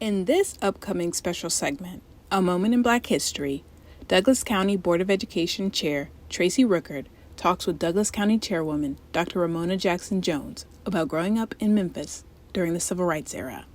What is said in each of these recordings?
In this upcoming special segment, A Moment in Black History, Douglas County Board of Education Chair Tracy Rookard talks with Douglas County Chairwoman Dr. Romona Jackson Jones about growing up in Memphis during the Civil Rights era.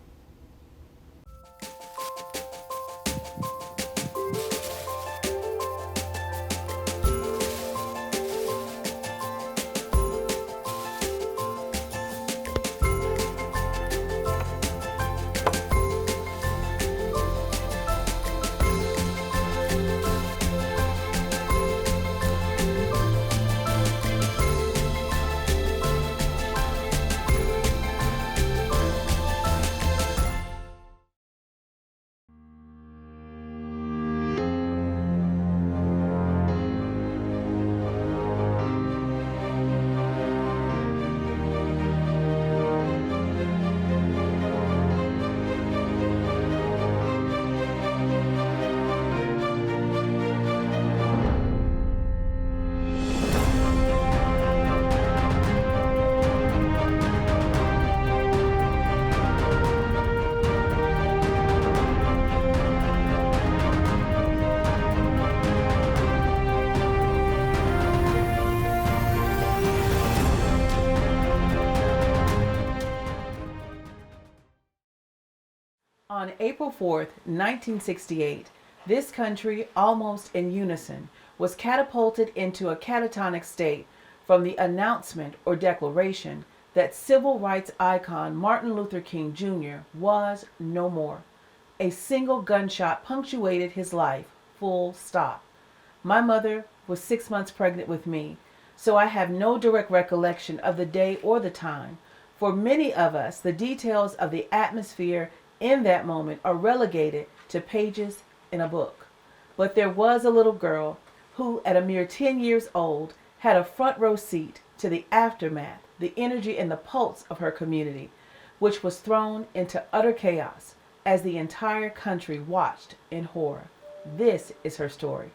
On April 4th, 1968, this country, almost in unison, was catapulted into a catatonic state from the announcement or declaration that civil rights icon Martin Luther King Jr. was no more. A single gunshot punctuated his life, full stop. My mother was 6 months pregnant with me, so I have no direct recollection of the day or the time. For many of us, the details of the atmosphere in that moment are relegated to pages in a book. But there was a little girl who, at a mere 10 years old, had a front row seat to the aftermath, the energy and the pulse of her community, which was thrown into utter chaos as the entire country watched in horror. This is her story.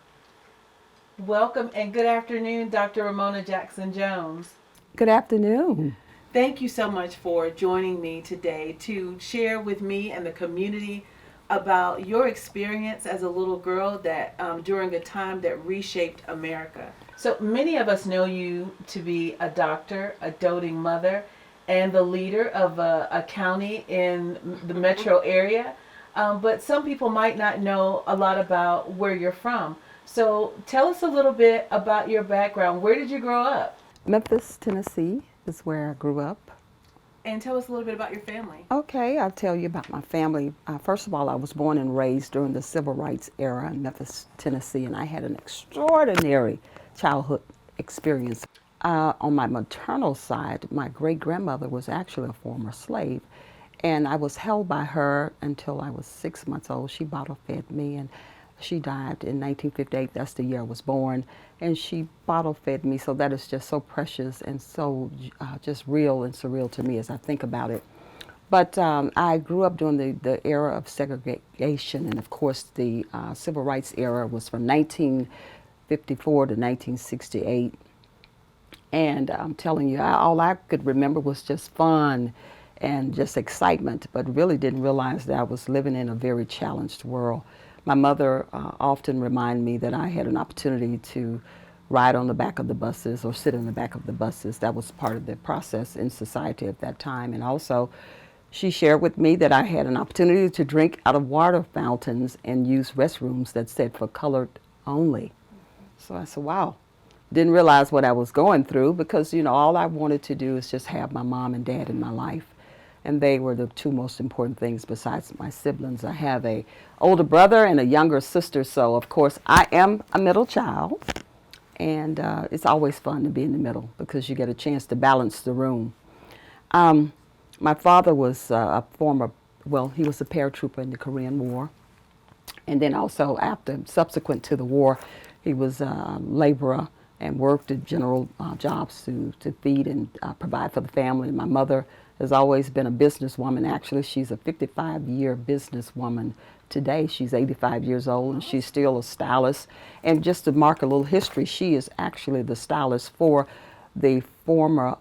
Welcome and good afternoon, Dr. Romona Jackson Jones. Good afternoon. Thank you so much for joining me today to share with me and the community about your experience as a little girl that during a time that reshaped America. So many of us know you to be a doctor, a doting mother, and the leader of a county in the metro area. But some people might not know a lot about where you're from. So tell us a little bit about your background. Where did you grow up? Memphis, Tennessee is where I grew up. And tell us a little bit about your family. Okay, I'll tell you about my family. First of all, I was born and raised during the Civil Rights era in Memphis, Tennessee, and I had an extraordinary childhood experience. On my maternal side, my great-grandmother was actually a former slave, and I was held by her until I was 6 months old. She bottle-fed me, and she died in 1958. That's the year I was born. And she bottle-fed me, so that is just so precious and so just real and surreal to me as I think about it. But I grew up during the era of segregation, and of course the Civil Rights era was from 1954 to 1968. And I'm telling you, all I could remember was just fun and just excitement, but really didn't realize that I was living in a very challenged world. My mother often reminded me that I had an opportunity to ride on the back of the buses or sit in the back of the buses. That was part of the process in society at that time. And also, she shared with me that I had an opportunity to drink out of water fountains and use restrooms that said for colored only. So I said, wow. Didn't realize what I was going through because, you know, all I wanted to do is just have my mom and dad in my life. And they were the two most important things besides my siblings. I have an older brother and a younger sister, so of course I am a middle child. And it's always fun to be in the middle because you get a chance to balance the room. My father was a former, well, he was a paratrooper in the Korean War. And then also subsequent to the war, he was a laborer and worked at general jobs to feed and provide for the family. My mother has always been a businesswoman. Actually, she's a 55-year businesswoman today. She's 85 years old and she's still a stylist. And just to mark a little history, she is actually the stylist for the former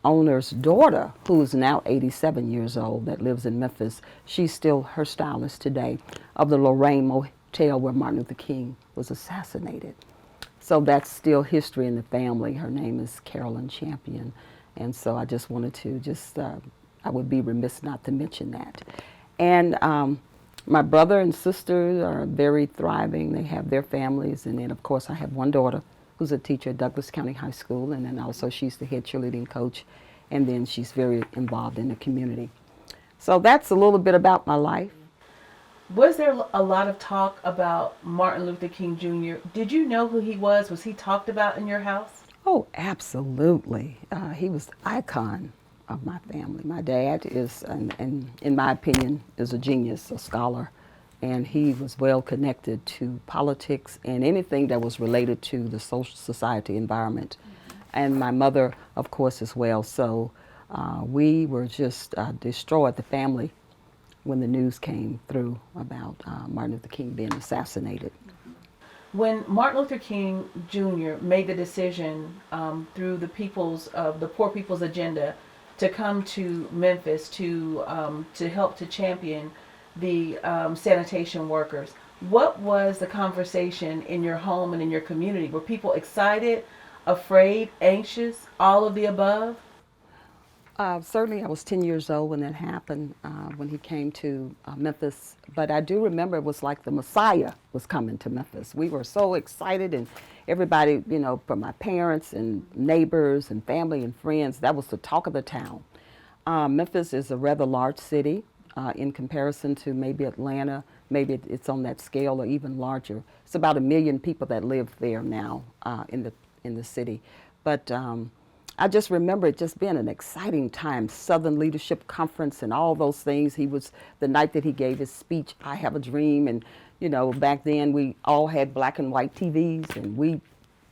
owner's daughter, who's now 87 years old, that lives in Memphis, she's still her stylist today of the Lorraine Motel where Martin Luther King was assassinated. So that's still history in the family. Her name is Carolyn Champion. And so I just wanted to I would be remiss not to mention that. And my brother and sister are very thriving. They have their families. And then, of course, I have one daughter who's a teacher at Douglas County High School. And then also she's the head cheerleading coach. And then she's very involved in the community. So that's a little bit about my life. Was there a lot of talk about Martin Luther King Jr.? Did you know who he was? Was he talked about in your house? Oh, absolutely. He was the icon of my family. My dad is, and in my opinion, is a genius, a scholar, and he was well connected to politics and anything that was related to the social society environment. And my mother, of course, as well. So we were just destroyed, the family, when the news came through about Martin Luther King being assassinated. When Martin Luther King Jr. made the decision through the Poor People's Agenda to come to Memphis to help to champion the sanitation workers, what was the conversation in your home and in your community? Were people excited, afraid, anxious, all of the above? Certainly I was 10 years old when that happened, when he came to Memphis. But I do remember it was like the Messiah was coming to Memphis. We were so excited, and everybody, you know, from my parents and neighbors and family and friends, that was the talk of the town. Memphis is a rather large city in comparison to maybe Atlanta. Maybe it's on that scale or even larger. It's about 1 million people that live there now in the city. But I just remember it just being an exciting time, Southern Leadership Conference and all those things. He was, the night that he gave his speech, I Have a Dream, and you know, back then we all had black and white TVs, and we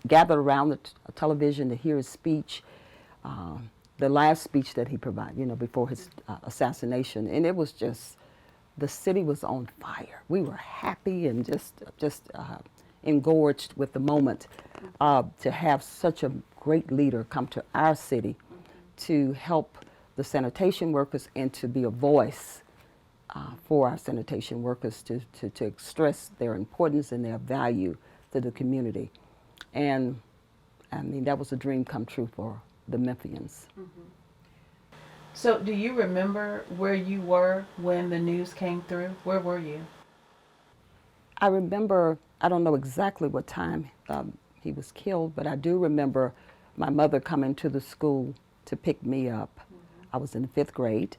gathered around the television to hear his speech, the last speech that he provided, you know, before his assassination. And it was just, the city was on fire. We were happy and just engorged with the moment to have such a great leader come to our city to help the sanitation workers and to be a voice for our sanitation workers to express their importance and their value to the community. And I mean, that was a dream come true for the Memphians. Mm-hmm. So do you remember where you were when the news came through? Where were you? I remember, I don't know exactly what time he was killed, but I do remember my mother coming to the school to pick me up. Mm-hmm. I was in the 5th grade,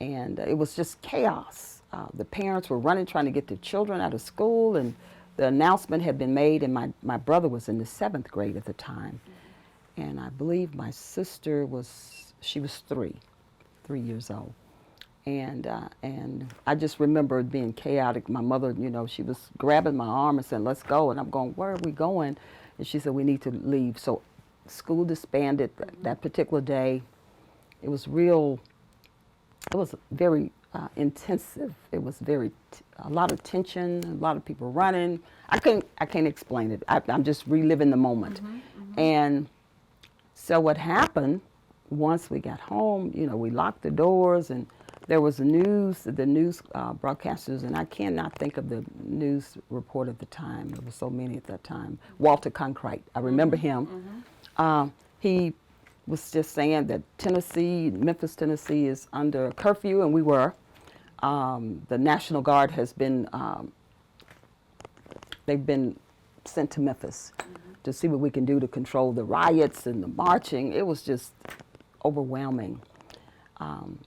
and it was just chaos. The parents were running, trying to get their children out of school, and the announcement had been made, and my brother was in the 7th grade at the time. Mm-hmm. And I believe my sister she was 3 years old. And I just remember it being chaotic. My mother, you know, she was grabbing my arm and saying, "Let's go." And I'm going, "Where are we going?" And she said, "We need to leave." So school disbanded that particular day. It was very intensive. It was a lot of tension, a lot of people running. I can't explain it. I'm just reliving the moment. Mm-hmm, mm-hmm. And so what happened, once we got home, you know, we locked the doors, and there was the news broadcasters, and I cannot think of the news report at the time. There were so many at that time. Walter Cronkite, I remember him. Mm-hmm. He was just saying that Memphis, Tennessee is under curfew, and we were. The National Guard has been, they've been sent to Memphis to see what we can do to control the riots and the marching. It was just overwhelming.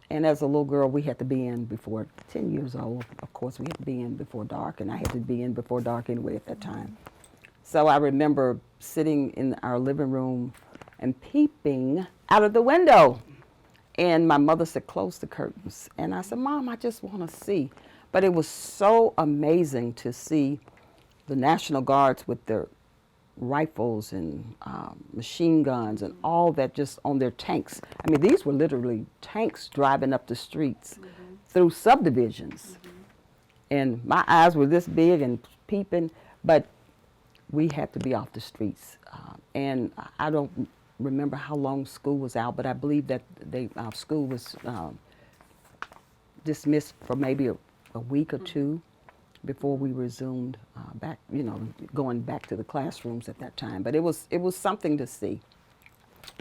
And as a little girl, we had to be in before 10 years old. Of course, we had to be in before dark, and I had to be in before dark anyway at that time. So I remember sitting in our living room and peeping out of the window. And my mother said, "Close the curtains." And I said, "Mom, I just want to see." But it was so amazing to see the National Guards with their rifles and machine guns and all that just on their tanks. I mean, these were literally tanks driving up the streets through subdivisions. And my eyes were this big and peeping, but we had to be off the streets. And I don't remember how long school was out, but I believe that school was dismissed for maybe a week or two before we resumed back, going back to the classrooms at that time. But it was something to see.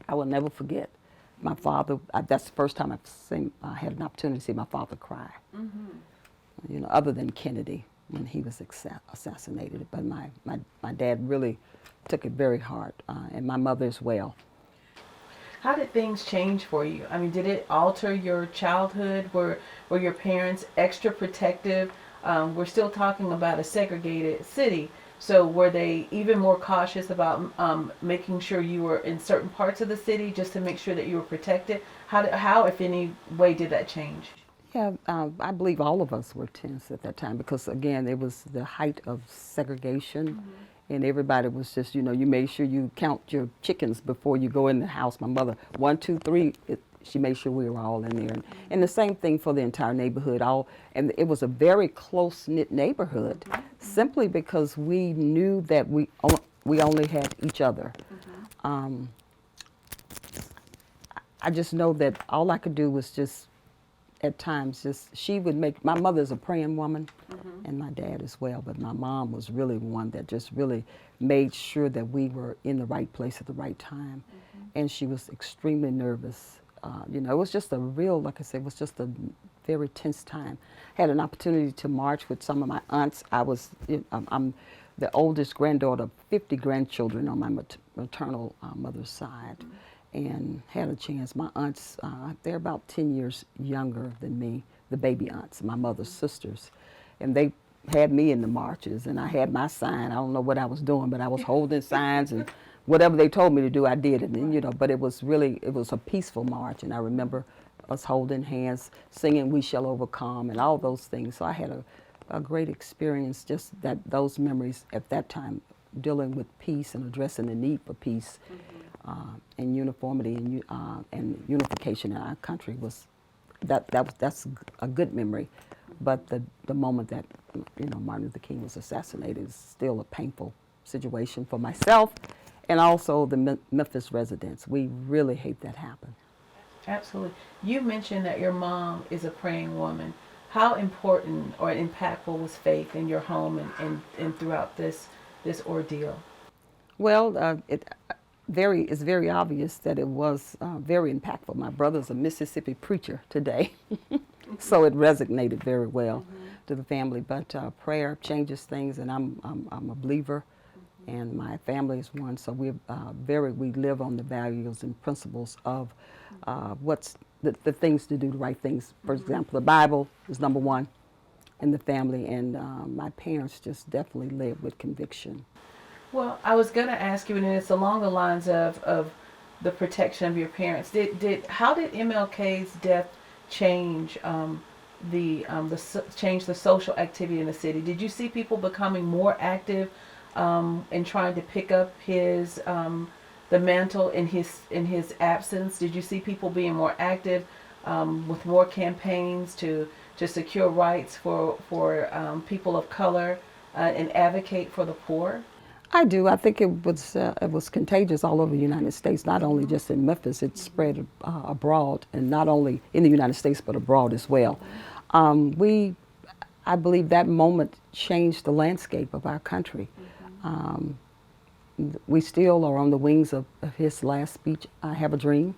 I will never forget my father. That's the first time I had an opportunity to see my father cry. Other than Kennedy when he was assassinated. But my dad really took it very hard, and my mother as well. How did things change for you? I mean, did it alter your childhood? Were your parents extra protective? We're still talking about a segregated city. So were they even more cautious about making sure you were in certain parts of the city just to make sure that you were protected? How, if any way, did that change? Yeah, I believe all of us were tense at that time because, again, it was the height of segregation. And everybody was just, you made sure you count your chickens before you go in the house. My mother, 1, 2, 3, she made sure we were all in there. And the same thing for the entire neighborhood. And it was a very close-knit neighborhood, simply because we knew that we only had each other. I just know that all I could do was just, at times, she would make, my mother's a praying woman, and my dad as well, but my mom was really one that just really made sure that we were in the right place at the right time. And she was extremely nervous. It was just a real, like I said, it was just a very tense time. Had an opportunity to march with some of my aunts. I'm the oldest granddaughter of 50 grandchildren on my maternal mother's side. And had a chance. My aunts, they're about 10 years younger than me, the baby aunts, my mother's sisters. And they had me in the marches, and I had my sign. I don't know what I was doing, but I was holding signs, and whatever they told me to do, I did it. And, but it was a peaceful march. And I remember us holding hands, singing "We Shall Overcome" and all those things. So I had a great experience, just those memories at that time, dealing with peace and addressing the need for peace. And uniformity and unification in our country that's a good memory, but the moment that Martin Luther King was assassinated is still a painful situation for myself and also the Memphis residents. We really hate that happen. Absolutely. You mentioned that your mom is a praying woman. How important or impactful was faith in your home and throughout this ordeal? Well, it's very obvious that it was very impactful. My brother's a Mississippi preacher today, so it resonated very well to the family. But prayer changes things, and I'm a believer, and my family is one. So we live on the values and principles of what's the things to do, the right things. For example, the Bible is number one in the family, and my parents just definitely led with conviction. Well, I was going to ask you, and it's along the lines of the protection of your parents. How did MLK's death change change the social activity in the city? Did you see people becoming more active in trying to pick up the mantle in his absence? Did you see people being more active with more campaigns to secure rights for people of color and advocate for the poor? I do. I think it was contagious all over the United States, not only just in Memphis. It spread abroad, and not only in the United States, but abroad as well. I believe that moment changed the landscape of our country. We still are on the wings of his last speech, "I Have a Dream,"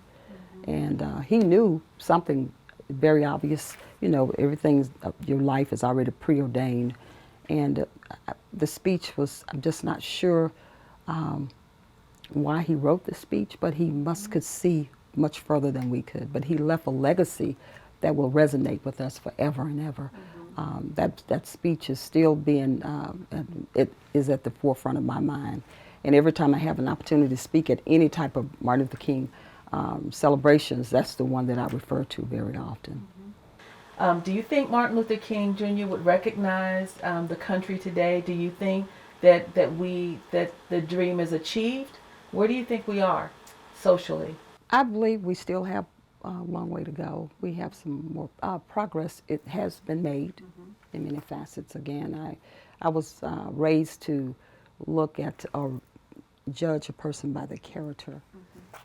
and he knew something very obvious. Everything, your life is already preordained. And the speech was, I'm just not sure why he wrote the speech, but he could see much further than we could. But he left a legacy that will resonate with us forever and ever. That speech is still being, it is at the forefront of my mind. And every time I have an opportunity to speak at any type of Martin Luther King celebrations, that's the one that I refer to very often. Do you think Martin Luther King Jr. would recognize the country today? Do you think that the dream is achieved? Where do you think we are socially? I believe we still have a long way to go. We have some more progress. It has been made in many facets. Again, I was raised to look at or judge a person by their character.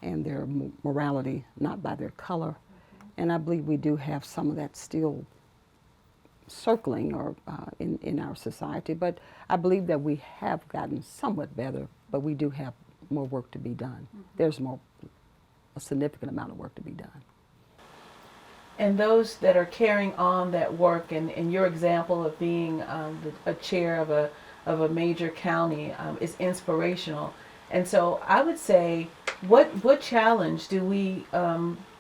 and their morality, not by their color. And I believe we do have some of that still circling or in our society, but I believe that we have gotten somewhat better, but we do have more work to be done. There's a significant amount of work to be done. And those that are carrying on that work, and your example of being a chair of a major county is inspirational. And so I would say, what challenge do we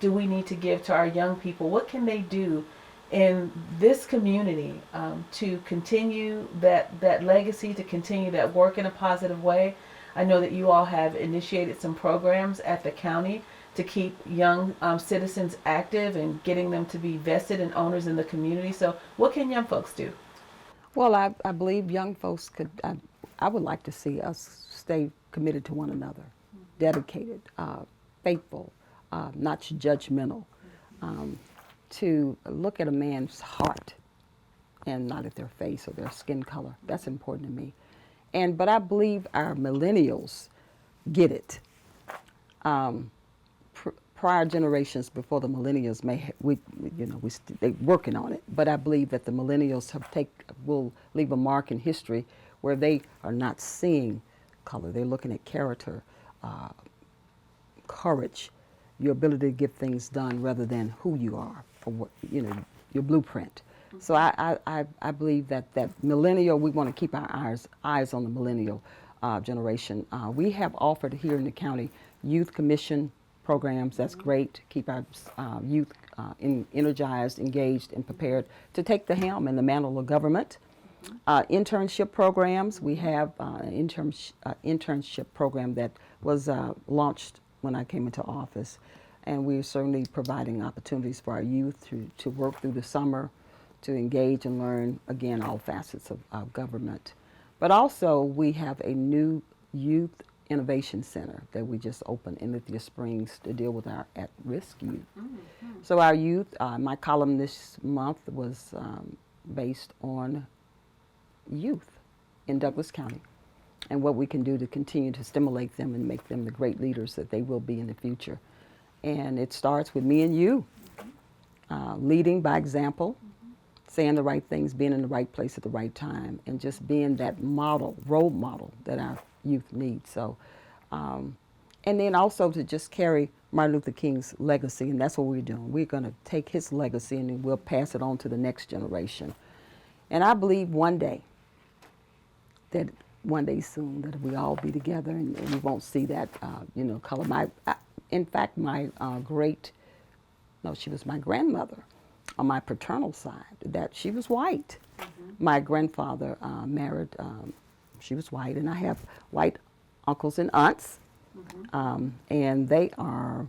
need to give to our young people? What can they do in this community to continue that legacy, to continue that work in a positive way? I know that you all have initiated some programs at the county to keep young citizens active and getting them to be vested and owners in the community. So what can young folks do? Well, I believe young folks could, I would like to see us stay committed to one another, dedicated, faithful, not judgmental, to look at a man's heart and not at their face or their skin color. That's important to me. But I believe our millennials get it. Prior generations before the millennials they're working on it. But I believe that the millennials will leave a mark in history where they are not seeing color. They're looking at character, courage, your ability to get things done rather than who you are or what, your blueprint. So I believe that millennial, we want to keep our eyes on the millennial generation. We have offered here in the county youth commission programs. That's great to keep our youth energized, engaged, and prepared to take the helm and the mantle of government. Internship programs. We have an internship program that was launched when I came into office, and we're certainly providing opportunities for our youth to work through the summer, to engage and learn, again, all facets of government. But also, we have a new youth innovation center that we just opened in Lithia Springs to deal with our at-risk youth. So our youth, my column this month was based on youth in Douglas County and what we can do to continue to stimulate them and make them the great leaders that they will be in the future. And it starts with me and you, leading by example, saying the right things, being in the right place at the right time, and just being that role model that our youth need. So, and then also to just carry Martin Luther King's legacy, and that's what we're doing. We're going to take his legacy and then we'll pass it on to the next generation. And I believe one day soon that we all be together and we won't see that, color. In fact, she was my grandmother on my paternal side, that she was white. My grandfather married, she was white, and I have white uncles and aunts, and they are,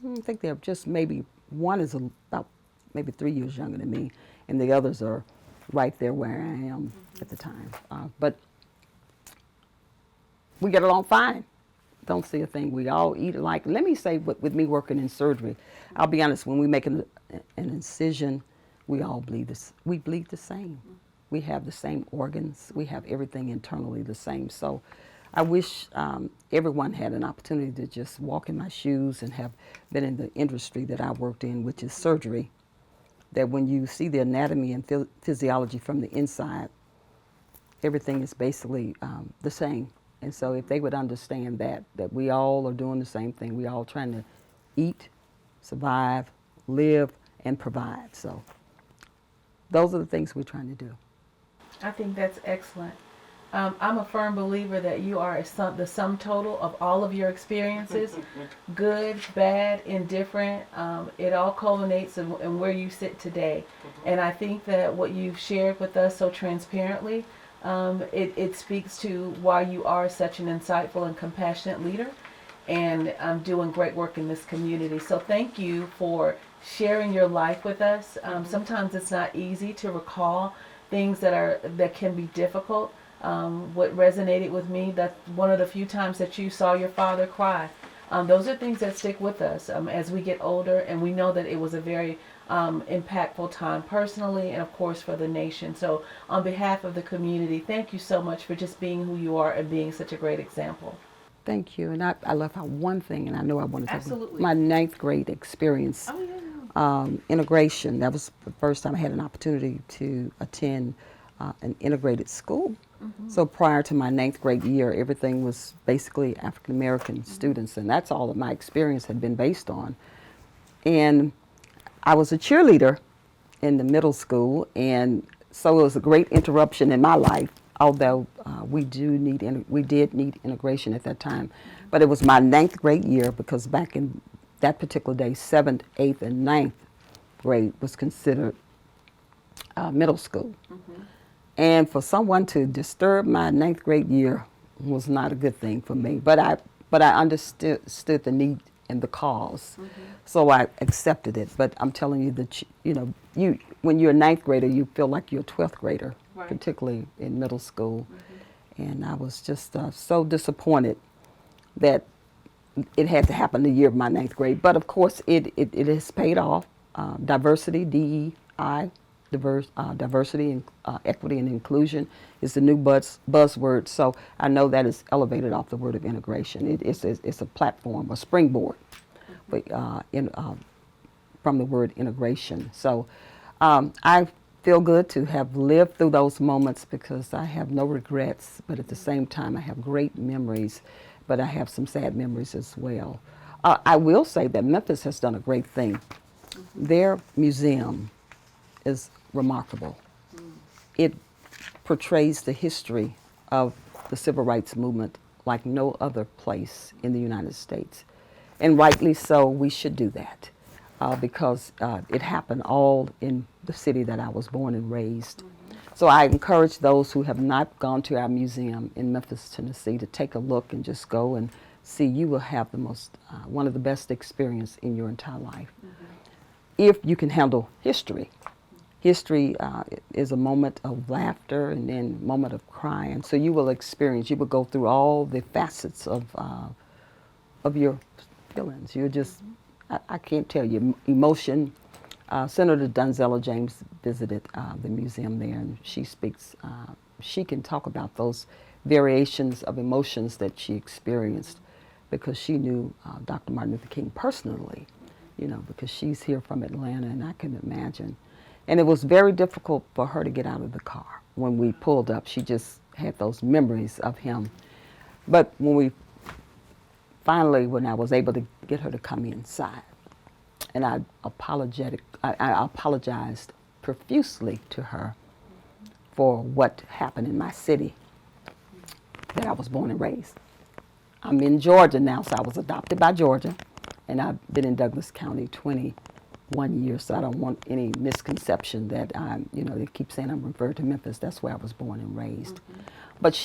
I think they're just maybe, one is about maybe 3 years younger than me, and the others are right there where I am at the time. But we get along fine. Don't see a thing. We all eat alike. Let me say, with me working in surgery, I'll be honest, when we make an incision, we all bleed this. We bleed the same. We have the same organs. We have everything internally the same. So I wish everyone had an opportunity to just walk in my shoes and have been in the industry that I worked in, which is surgery, that when you see the anatomy and physiology from the inside, everything is basically the same. And so if they would understand that we all are doing the same thing, we all trying to eat, survive, live, and provide. So those are the things we're trying to do. I think that's excellent. I'm a firm believer that you are the sum total of all of your experiences, good, bad, indifferent. It all culminates in where you sit today. And I think that what you've shared with us so transparently, it speaks to why you are such an insightful and compassionate leader and doing great work in this community. So thank you for sharing your life with us. Sometimes it's not easy to recall things that can be difficult. What resonated with me, that's one of the few times that you saw your father cry. Those are things that stick with us as we get older, and we know that it was a very impactful time personally and of course for the nation. So on behalf of the community, thank you so much for just being who you are and being such a great example. Thank you. And I love how one thing, and I know I want to talk about Absolutely. my ninth grade experience, Oh, yeah. integration. That was the first time I had an opportunity to attend an integrated school. So prior to my ninth grade year, everything was basically African American students, and that's all that my experience had been based on. And I was a cheerleader in the middle school, and so it was a great interruption in my life. Although we did need integration at that time, but it was my ninth grade year because back in that particular day, 7th, 8th, and ninth grade was considered middle school. And for someone to disturb my ninth grade year was not a good thing for me. But I understood the need and the cause, so I accepted it. But I'm telling you that you when you're a ninth grader, you feel like you're a 12th grader, Right. particularly in middle school. And I was just so disappointed that it had to happen the year of my ninth grade. But of course, it has paid off. Diversity, DEI. Diversity and equity and inclusion is the new buzzword. So I know that is elevated off the word of integration. It's a platform, a springboard, but from the word integration. So I feel good to have lived through those moments because I have no regrets, but at the same time I have great memories, but I have some sad memories as well. I will say that Memphis has done a great thing. Their museum is remarkable. It portrays the history of the civil rights movement like no other place in the United States. And rightly so, we should do that because it happened all in the city that I was born and raised. So I encourage those who have not gone to our museum in Memphis, Tennessee to take a look and just go and see. You will have the one of the best experience in your entire life. If you can handle history. History is a moment of laughter and then a moment of crying. So you will go through all the facets of your feelings. You're just, I can't tell you, emotion. Senator Donzella James visited the museum there, and she speaks, she can talk about those variations of emotions that she experienced because she knew Dr. Martin Luther King personally, because she's here from Atlanta, and I can imagine. And it was very difficult for her to get out of the car. When we pulled up, she just had those memories of him. But when I was able to get her to come inside, and I apologized profusely to her for what happened in my city that I was born and raised. I'm in Georgia now, so I was adopted by Georgia, and I've been in Douglas County 21 years, so I don't want any misconception that they keep saying I'm referred to Memphis. That's where I was born and raised. But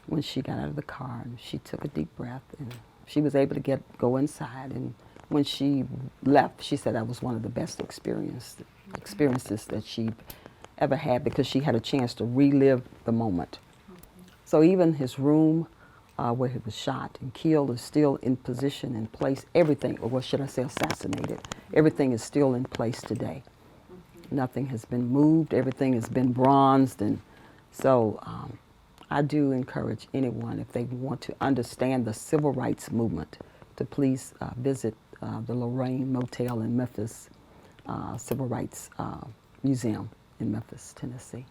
when she got out of the car, she took a deep breath, and she was able to go inside. And when she left, she said that was one of the best experiences that she ever had because she had a chance to relive the moment. So even his room where he was shot and killed is still in position, in place. Everything, or what should I say, assassinated. Everything is still in place today. Nothing has been moved. Everything has been bronzed. And so I do encourage anyone, if they want to understand the civil rights movement, to please visit the Lorraine Motel in Memphis, Civil Rights Museum in Memphis, Tennessee.